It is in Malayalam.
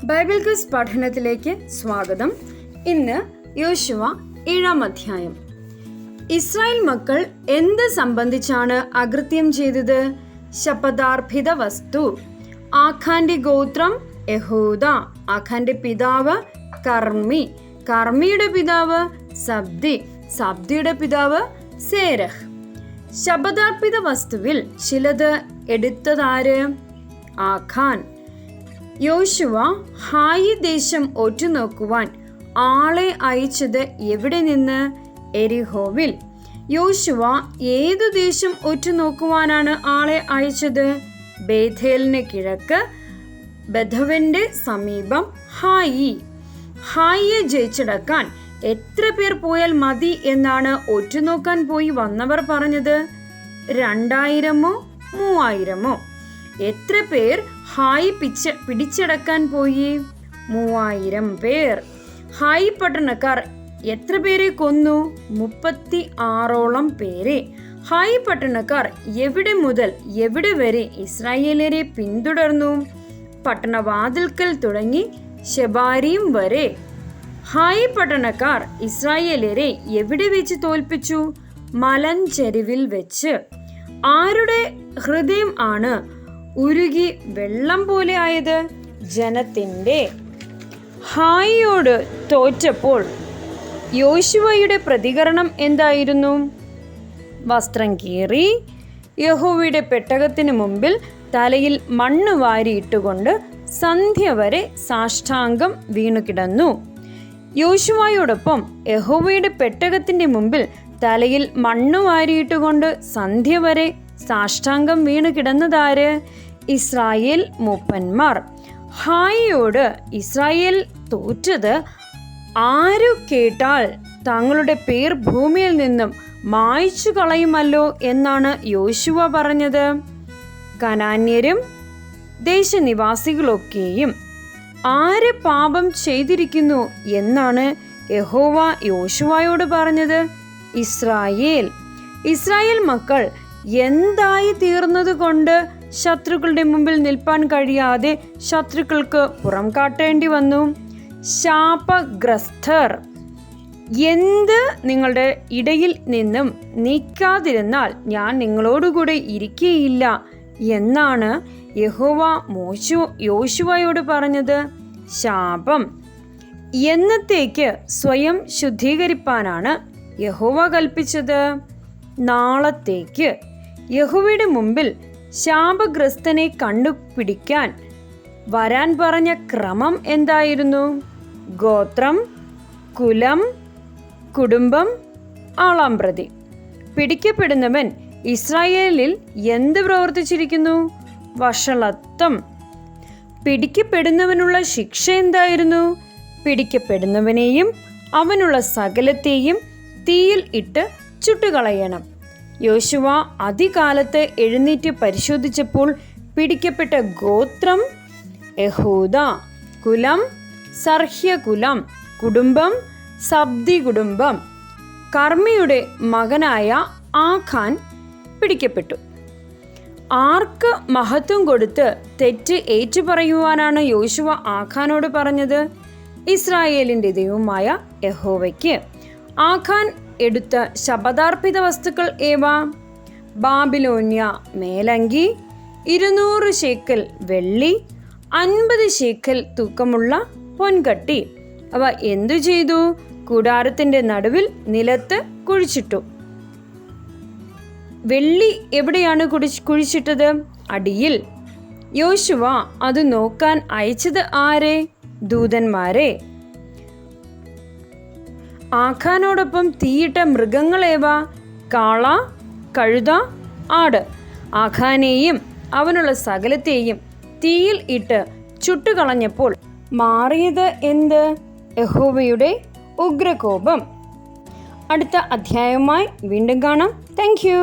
ബൈബിൾ ക്വിസ് പഠനത്തിലേക്ക് സ്വാഗതം. ഇന്ന് യോശുവ 7-ാം അധ്യായം. ഇസ്രായേൽ മക്കൾ എന്ത് സംബന്ധിച്ചാണ് അകൃത്യം ചെയ്തത്? ശപഥാർപ്പിത വസ്തു. ആഖാന്റെ ഗോത്രം യഹൂദ. ആഖാന്റെ പിതാവ് കർമ്മി. കർമ്മിയുടെ പിതാവ് സബ്ദി. സബ്ദിയുടെ പിതാവ് സേരഹ്. ശപഥാർപ്പിത വസ്തുവിൽ ചിലത് എടുത്തതാര്? ആഖാൻ. യോശുവ ഹായി ദേശം ഒറ്റുനോക്കുവാൻ ആളെ അയച്ചത് എവിടെ നിന്ന്? എരിഹോവിൽ. യോശുവ ഏതു ദേശം ഒറ്റുനോക്കുവാനാണ് ആളെ അയച്ചത്? ബേഥേലിന് കിഴക്ക് ബെഥവന്റെ സമീപം ഹായി. ഹായിയെ ജയിച്ചടക്കാൻ എത്ര പേർ പോയാൽ മതി എന്നാണ് ഒറ്റുനോക്കാൻ പോയി വന്നവർ പറഞ്ഞത്? 2000-മോ 3000-മോ? എത്ര പേർ ഹായി പിടിച്ചടക്കാൻ പോയി? 3000 പേർ. ഹായി പട്ടണക്കാർ എത്ര പേരെ കൊന്നു? 36ഓളം പേരെ. ഹായി പട്ടണക്കാർ എവിടെ മുതൽ എവിടെ വരെ ഇസ്രായേലരെ പിന്തുടർന്നു? പട്ടണവാതിൽക്കൽ തുടങ്ങി ശെബാരീം വരെ. ഹായി പട്ടണക്കാർ ഇസ്രായേലരെ എവിടെ വെച്ച് തോൽപ്പിച്ചു? മലഞ്ചെരിവിൽ വെച്ച്. ആരുടെ ഹൃദയം ആണ് ഉരുകി വെള്ളം പോലെ ആയത്? ജനത്തിൻ്റെ. ഹായിയോട് തോറ്റപ്പോൾ യോശുവയുടെ പ്രതികരണം എന്തായിരുന്നു? വസ്ത്രം കീറി യഹോവയുടെ പെട്ടകത്തിന് മുമ്പിൽ തലയിൽ മണ്ണ് വാരിയിട്ടുകൊണ്ട് സന്ധ്യ വരെ സാഷ്ടാംഗം വീണുകിടന്നു. യോശുവയോടൊപ്പം യഹോവയുടെ പെട്ടകത്തിന്റെ മുമ്പിൽ തലയിൽ മണ്ണ് വാരിയിട്ടുകൊണ്ട് സന്ധ്യ വരെ സാഷ്ടാംഗം വീണു കിടന്നതാര്? ഇസ്രായേൽ മൂപ്പന്മാർ. ഹായിയോട് ഇസ്രായേൽ തോറ്റത് ആരു കേട്ടാൽ തങ്ങളുടെ പേർ ഭൂമിയിൽ നിന്നും മായ്ച്ചു കളയുമല്ലോ എന്നാണ് യോശുവ പറഞ്ഞത്. കനാന്യരും ദേശനിവാസികളൊക്കെയും ആര് പാപം ചെയ്തിരിക്കുന്നു എന്നാണ് യഹോവ യോശുവയോട് പറഞ്ഞത്? ഇസ്രായേൽ. ഇസ്രായേൽ മക്കൾ എന്തായി തീർന്നതുകൊണ്ട് ശത്രുക്കളുടെ മുമ്പിൽ നിൽപ്പാൻ കഴിയാതെ ശത്രുക്കൾക്ക് പുറം കാട്ടേണ്ടി വന്നു. ശാപഗ്രസ്തർ. എന്ത് നിങ്ങളുടെ ഇടയിൽ നിന്നും നീക്കാതിരുന്നാൽ ഞാൻ നിങ്ങളോടുകൂടെ ഇരിക്കുകയില്ല എന്നാണ് യഹോവ യോശുവയോട് പറഞ്ഞത്. ശാപം. എന്നത്തേക്ക് സ്വയം ശുദ്ധീകരിപ്പാനാണ് യഹോവ കൽപ്പിച്ചത്? നാളത്തേക്ക്. യഹോവയുടെ മുമ്പിൽ ശാപഗ്രസ്തനെ കണ്ടുപിടിക്കാൻ വരാൻ പറഞ്ഞ ക്രമം എന്തായിരുന്നു? ഗോത്രം, കുലം, കുടുംബം, ആളാം പ്രതി. പിടിക്കപ്പെടുന്നവൻ ഇസ്രായേലിൽ എന്ത് പ്രവർത്തിച്ചിരിക്കുന്നു? വഷളത്വം. പിടിക്കപ്പെടുന്നവനുള്ള ശിക്ഷ എന്തായിരുന്നു? പിടിക്കപ്പെടുന്നവനെയും അവനുള്ള സകലത്തെയും തീയിൽ ഇട്ട് ചുട്ടുകളയണം. യോശുവ അതികാലത്ത് എഴുന്നേറ്റ് പരിശോധിച്ചപ്പോൾ പിടിക്കപ്പെട്ട ഗോത്രം യഹൂദ, കുലം സർഹ്യ കുലം, കുടുംബം സബ്ദി കുടുംബം. കർമ്മിയുടെ മകനായ ആഖാൻ പിടിക്കപ്പെട്ടു. ആർക്ക് മഹത്വം കൊടുത്ത് തെറ്റ് ഏറ്റുപറയുവാനാണ് യോശുവ ആഖാനോട് പറഞ്ഞത്? ഇസ്രായേലിൻ്റെ ദൈവമായ യഹോവയ്ക്ക്. ആഖാൻ എടുത്ത ശപഥാർപ്പിത വസ്തുക്കൾ ഏവ? ബാബിലോന്യ മേലങ്കി, 200 ശേക്കൽ വെള്ളി, 50 ശേക്കൽ തൂക്കമുള്ള പൊൻകട്ടി. അവ എന്തു ചെയ്തു? കൂടാരത്തിന്റെ നടുവിൽ നിലത്ത് കുഴിച്ചിട്ടു. വെള്ളി എവിടെയാണ് കുഴിച്ചിട്ടത്? അടിയിൽ. യോശുവ അത് നോക്കാൻ അയച്ചത് ആരെ? ദൂതന്മാരെ. ആഖാനോടൊപ്പം തീയിട്ട മൃഗങ്ങളേവ? കാള, കഴുത, ആട്. ആഖാനെയും അവനുള്ള സകലത്തെയും തീയിൽ ഇട്ട് ചുട്ടുകളഞ്ഞപ്പോൾ മാറിയത് എന്ത്? യഹോവയുടെ ഉഗ്രകോപം. അടുത്ത അധ്യായവുമായി വീണ്ടും കാണാം. Thank you.